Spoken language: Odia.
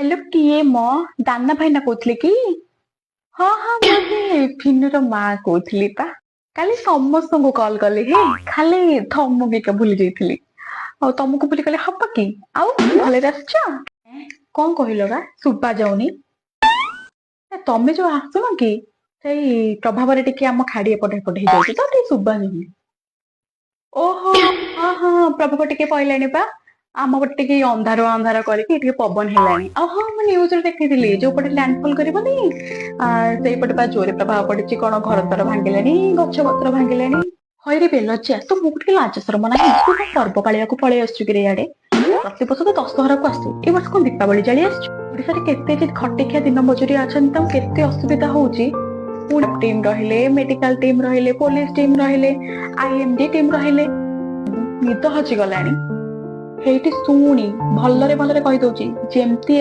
हेलो किए मो दाना भाईना कହୁଥିଲେ कि हाँ हाँ मुझे फिनुର ମା କହୁଥିଲି ପା କାଲି ସମସ୍ତଙ୍କୁ କଲ୍ କଲି ହେ ଖାଲି ତମକୁ ଏକା ଭୁଲି ଯାଇଥିଲି ଆଉ ତମକୁ ଭୁଲି ଗଲେ ହବ କି ଆଉ ଭଲରେ ଆସିଛ କଣ କହିଲ ବା ଶୁଭା ଯାଉନି ତମେ ଯୋଉ ଆସୁନ କି ସେଇ ପ୍ରଭାବରେ ଟିକେ ଆମ ଖାଡି ଏପଟ ଏପଟ ହେଇଯାଉଛି ତ ଟିକେ ଶୁଭା ଯାଉନି ଓହୋ ହଁ ହଁ ପ୍ରଭାବ ଟିକେ ପଇଲାଣି ପା ଆମ ପଟେ ଟିକେ ଅନ୍ଧାର ଅନ୍ଧାର କରିକି ଟିକେ ପବନ ହେଲାଣି ଆଉ ହଁ ମୁଁ ନ୍ୟୁଜରେ ଦେଖିଥିଲି ଯୋଉ ପଟେ ଲ୍ୟାଣ୍ଡଫଲ କରିବନି ସେଇପଟେ ବା ଜୋରେ ପ୍ରଭାବ ପଡିଛି କଣ ଘର ଦ୍ୱାର ଭାଙ୍ଗିଲାଣି ଗଛ ପତ୍ର ଭାଙ୍ଗିଲାଣି ହଇରେ ବେଲଜ୍ଜା ତୁ ମୁଁ ଟିକେ ଲାଜ ଶରମ ନାହିଁ ତୁ କଣ ପର୍ବ ପାଳିବାକୁ ପଳେଇ ଆସୁଛୁ କି ଇଆଡେ ପ୍ରତିବର୍ଷ ତ ଦଶହରାକୁ ଆସୁ ଏ ବର୍ଷ କଣ ଦୀପାବଳି ଜାଳି ଆସିଛୁ ଓଡିଶାରେ କେତେ ଯେ ଖଟିଖିଆ ଦିନ ମଜୁରିଆ ଅଛନ୍ତି ତାଙ୍କୁ କେତେ ଅସୁବିଧା ହଉଛି ଟିମ୍ ରହିଲେ ମେଡିକାଲ ଟିମ୍ ରହିଲେ ପୋଲିସ ଟିମ୍ ରହିଲେ ଆଇଏମଡି ଟିମ୍ ରହିଲେ ନିଦ ହଜିଗଲାଣି ହେଇଠି ଶୁଣି ଭଲରେ ଭଲରେ କହିଦଉଛି ଯେମିତି